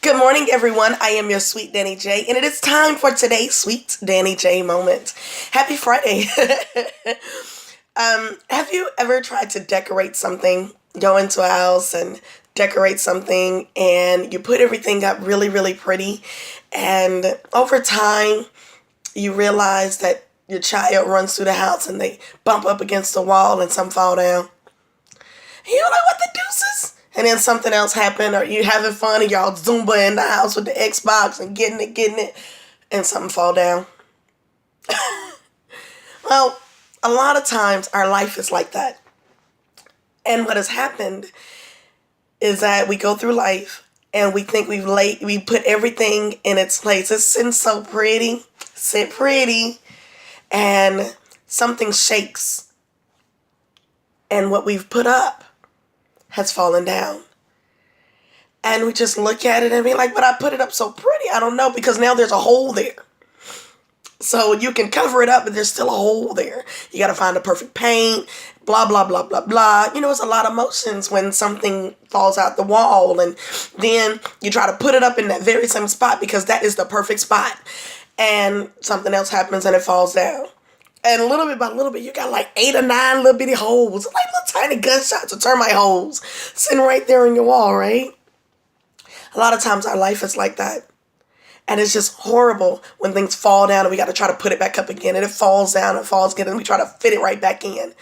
Good morning, everyone. I am your sweet Danny J, and it is time for today's sweet Danny J moment. Happy Friday. Have you ever tried to decorate something? Go into a house and decorate something, and you put everything up really, really pretty, and over time, you realize that your child runs through the house and they bump up against the wall and some fall down. You're like, what the deuces? And then something else happened, or you having fun and y'all Zumba in the house with the Xbox and getting it, and something fall down. Well, a lot of times our life is like that. And what has happened is that we go through life and we think we put everything in its place. It's sitting so pretty, sit pretty, and something shakes. And what we've put up has fallen down. And we just look at it and be like, but I put it up so pretty. I don't know, because now there's a hole there. So you can cover it up, but there's still a hole there. You got to find the perfect paint, blah, blah, blah, blah, blah. You know, it's a lot of emotions when something falls out the wall. And then you try to put it up in that very same spot because that is the perfect spot. And something else happens and it falls down. And little bit by little bit, you got like 8 or 9 little bitty holes, like little tiny gunshots or termite holes sitting right there in your wall, right? A lot of times our life is like that. And it's just horrible when things fall down and we got to try to put it back up again. And it falls down and falls again and we try to fit it right back in.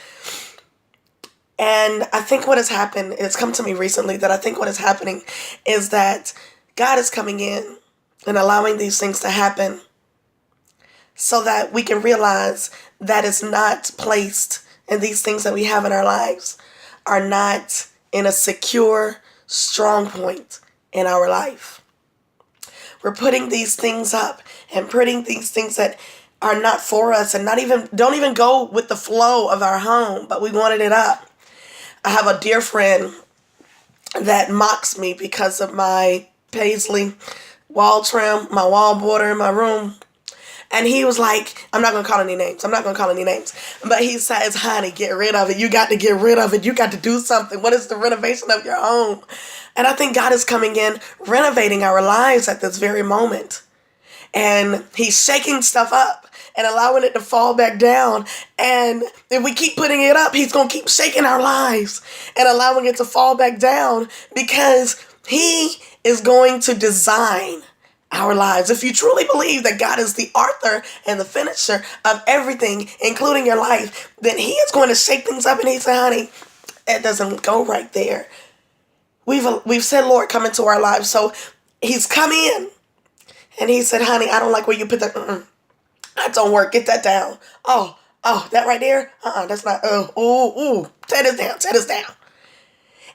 And I think what has happened, it's come to me recently that I think what is happening is that God is coming in and allowing these things to happen so that we can realize that it's not placed, and these things that we have in our lives are not in a secure, strong point in our life. We're putting these things up and putting these things that are not for us and don't even go with the flow of our home, but we wanted it up. I have a dear friend that mocks me because of my paisley wall trim, my wall border in my room. And he was like, I'm not going to call any names. But he says, honey, get rid of it. You got to get rid of it. You got to do something. What is the renovation of your home? And I think God is coming in, renovating our lives at this very moment. And he's shaking stuff up and allowing it to fall back down. And if we keep putting it up, he's going to keep shaking our lives and allowing it to fall back down, because he is going to design our lives. If you truly believe that God is the author and the finisher of everything, including your life, then he is going to shake things up. And he said, honey, it doesn't go right there. We've said, Lord, come into our lives. So he's come in and he said, honey, I don't like where you put that. That don't work. Get that down. Oh, that right there. That's not, tear this down.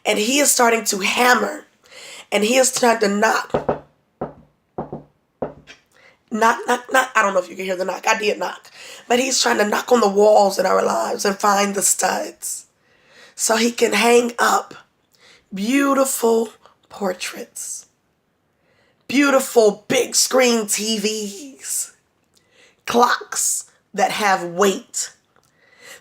And he is starting to hammer, and he is trying to knock. Knock. I don't know if you can hear the knock. I did knock. But he's trying to knock on the walls in our lives and find the studs so he can hang up beautiful portraits, beautiful big screen TVs, clocks that have weight.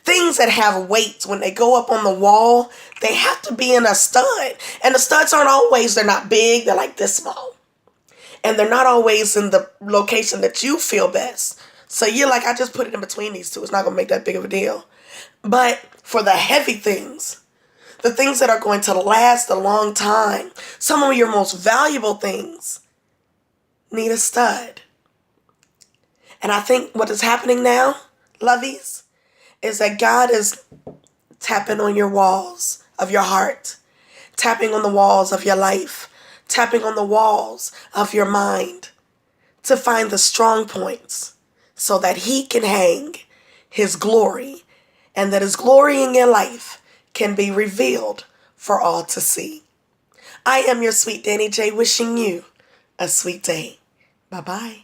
Things that have weight, when they go up on the wall, they have to be in a stud. And the studs they're not big. They're like this small. And they're not always in the location that you feel best. So you're like, I just put it in between these two. It's not going to make that big of a deal. But for the heavy things, the things that are going to last a long time, some of your most valuable things need a stud. And I think what is happening now, lovies, is that God is tapping on your walls of your heart, tapping on the walls of your life, tapping on the walls of your mind to find the strong points so that he can hang his glory, and that his glory in your life can be revealed for all to see. I am your sweet Danny J, wishing you a sweet day. Bye-bye.